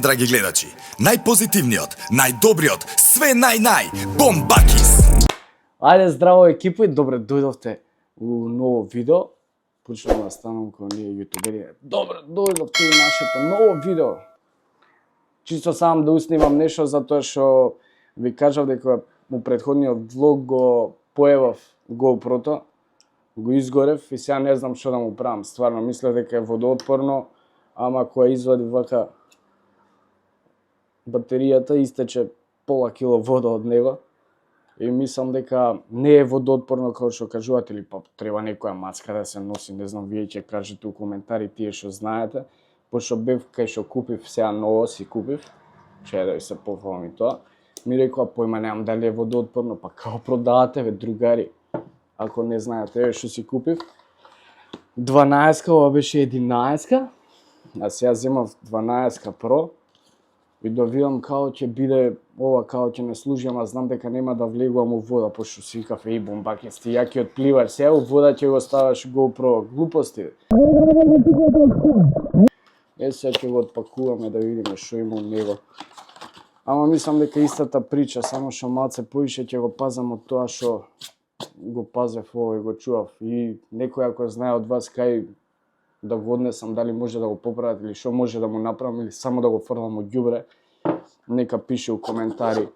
драги гледачи, најпозитивниот, најдобриот, све нај, Бомбакис! Ајде, здраво екипа и добре дојдовте у ново видео. Почнувам да станам кој ние јутубери. Добре дојдовте у нашето ново видео. Чисто сам да уснимам нешто затоа што ви кажав дека у претходниот влог го поевав GoPro-то, го изгорев и сега не знам што да му правам. Стварно мислев дека е водоотпорно, ама кога извади вака батеријата истече пола кило вода од него. И мислам дека не е водоотпорно како што кажуваат или па треба некоја мацка да се носи, не знам, вие ќе кажете у коментари тие што знаете. Пошто бев кај што купив, сега ново си купив, ќе да ви се пофалам и тоа. Ми рекоа, појма немам дали е водоотпорно, па као продавате бе, другари. Ако не знаете, еве што си купив. 12-ка, ова беше 11-ка, а сега земав 12-ка Pro. И да видам као ќе биде ова, као ќе не служи, ама знам дека нема да влегувам у вода, пошто си викав, еј Бомбакис, ти јакиот пливач, сега у вода ќе го ставаш GoPro, глупости. Сега ќе го отпакуваме да видиме што има од него. Ама мислам дека истата прича, само што малце поише ќе го пазам од тоа што го пазев ово и го чував. И некој ако знае од вас кај да го однесам, дали може да го поправат или што може да му направам или само да го фрлам од ѓубре, нека пише у коментари.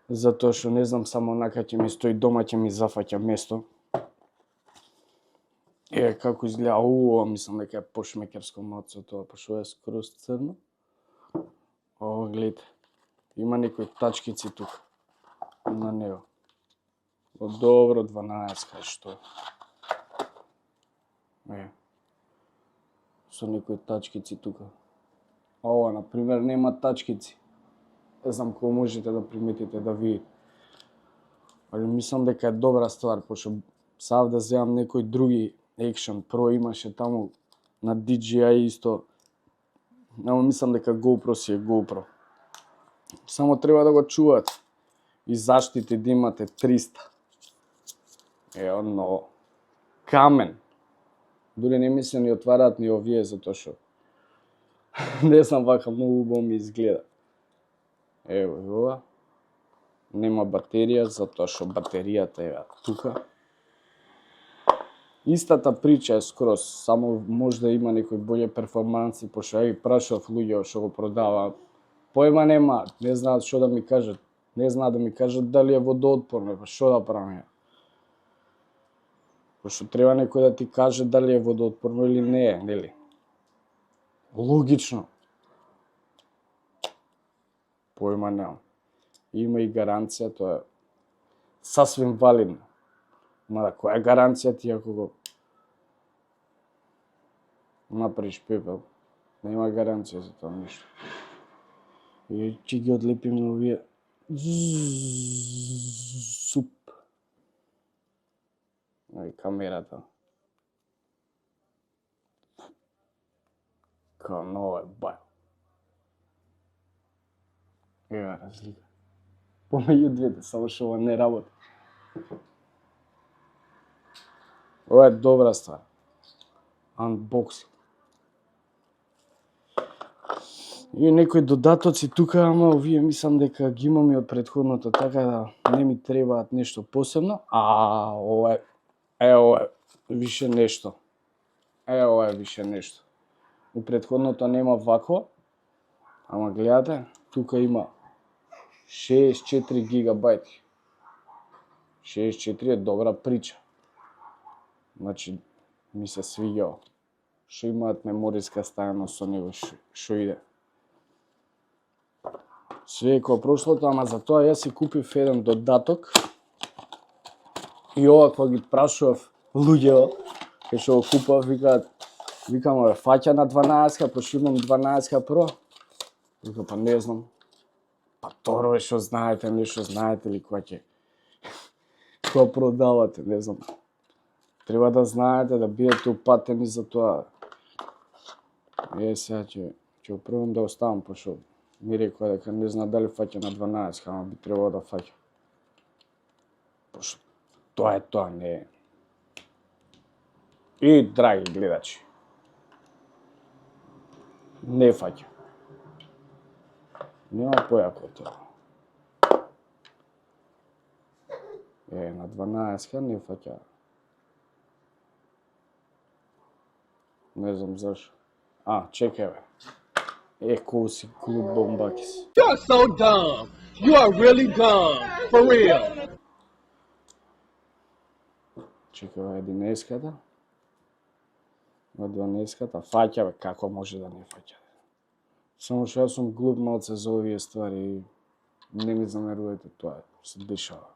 Затоа што не знам, само онака ќе ми стои дома, ќе ми зафаќа место. Како изгледа, мислам дека е пошмекерско маце тоа, пошто е скроз црно. Гледайте, има некои тачкици тука на него. Добро 12 што со некои тачкици тука. Ова, например, нема тачкици. Не знам кој можете да приметите, да видите. Али мислам дека е добра ствар, пошто сав да земам некои други Action Pro имаше таму на DJI исто. Ама мислам дека GoPro си е GoPro. Само треба да го чуваат. И заштити да имате 300. Но камен. Дури не ми се ни отвараат ни овие, затоа што не знам, вака многу убаво ми изгледа. Ево и ова. Нема батерија, затоа што батеријата е тука. Истата прича е скроз, само може да има некои боле перформанси, пошто ја ги прашав луѓе што го продаваат. Појма нема, не знаат што да ми кажат. Не знаат да ми кажат дали е водоотпорно, па што да правам ја? Пошто треба некој да ти каже дали е водоотпорно или не е, нели? Логично. Појма немам. Има и гаранција, тоа е сасвим валидно. Мада, која е гаранција ти ако го направиш пепел? Нема гаранција за тоа ништо. И ќе ги одлепим на овие суп. Камерата. Као ново е бајо. Ева разлика. Помеѓу двете, само што ова не работи. Ова е добра ствар. Unboxing. И некои додатоци тука, ама овие мислам дека ги имаме од претходното, така да не ми требаат нешто посебно. Ова е више нешто. Ова е више нешто. У претходното нема вакво, ама гледате, тука има 64 гигабајти. 64 е добра прича. Значи, ми се свиѓа што имаат мемориска стајаност со него, што иде. Све е кој прошлото, ама за тоа јас си купив еден додаток. И ова кога ги прашував луѓето, кај што го купав, викам, фаќа на 12-ка, пошто имам 12-ка Pro. Вика, па не знам. Па торо е што знаете, нешто знаете ли која ќе која продавате, не знам. Треба да знаете, да бидете упатени за тоа. Сега ќе пробам да оставам, пошто ми рекоа дека не знае дали фаќа на 12, ама би требало да фаќа. Пошто тоа е тоа, не е. И, драги гледачи, не фаќа. Нема појако тоа. На 12 не фаќа. Не знам зашо. Чекај бе. Кој си клуб Бомбакис. You're so dumb. You are really dumb. For real. Чекај бе, 11-ката. На 12-ката. Фаќа бе, како може да не фаќа? Само што јас сум глуп малце за овие ствари и не ми замерувате тоа, се дешава.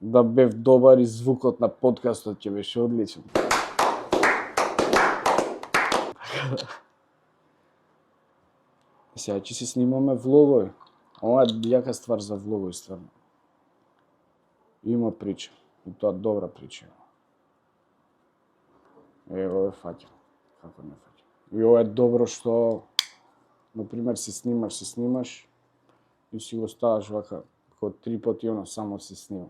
Да бев добар и звукот на подкастот ќе беше одличен. Сега ќе си снимаме влогови. Ова е јака ствар за влогови, стварно. Има прича. И тоа добра прича. Ево е фаќа. Како не фаќа. И ова е добро што, например, си снимаш и си го ставаш вака, како 3 пати оно само си снима.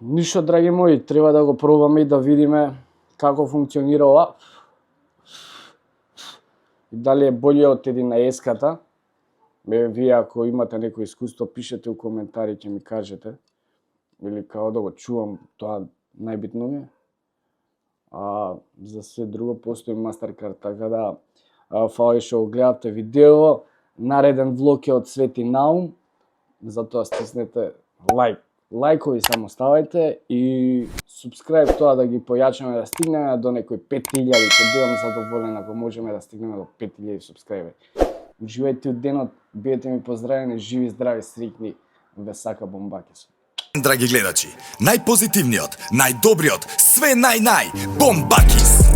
Ништо, драги мои, треба да го пробаме и да видиме како функционира ова. И дали е болje од 11-ката. Вие ако имате некој искуство, пишете у коментари, ќе ми кажете. Или као да го чувам, тоа најбитно ми е. За се друго постои Mastercard, така да фали што го гледавте видео. Нареден влог е од Свети Наум, затоа стиснете лайк. Лайкови само ставајте и subscribe, тоа да ги појачаме, да стигнеме до некои 5000, ќе бидам задоволен ако можеме да стигнеме до 5000 subscriberi. Уживајте од денот, бидете ми поздравени, живи, здрави, среќни, ве сака Бомбакис. Драги гледачи, најпозитивниот, најдобриот, све нај-нај, Бомбакис!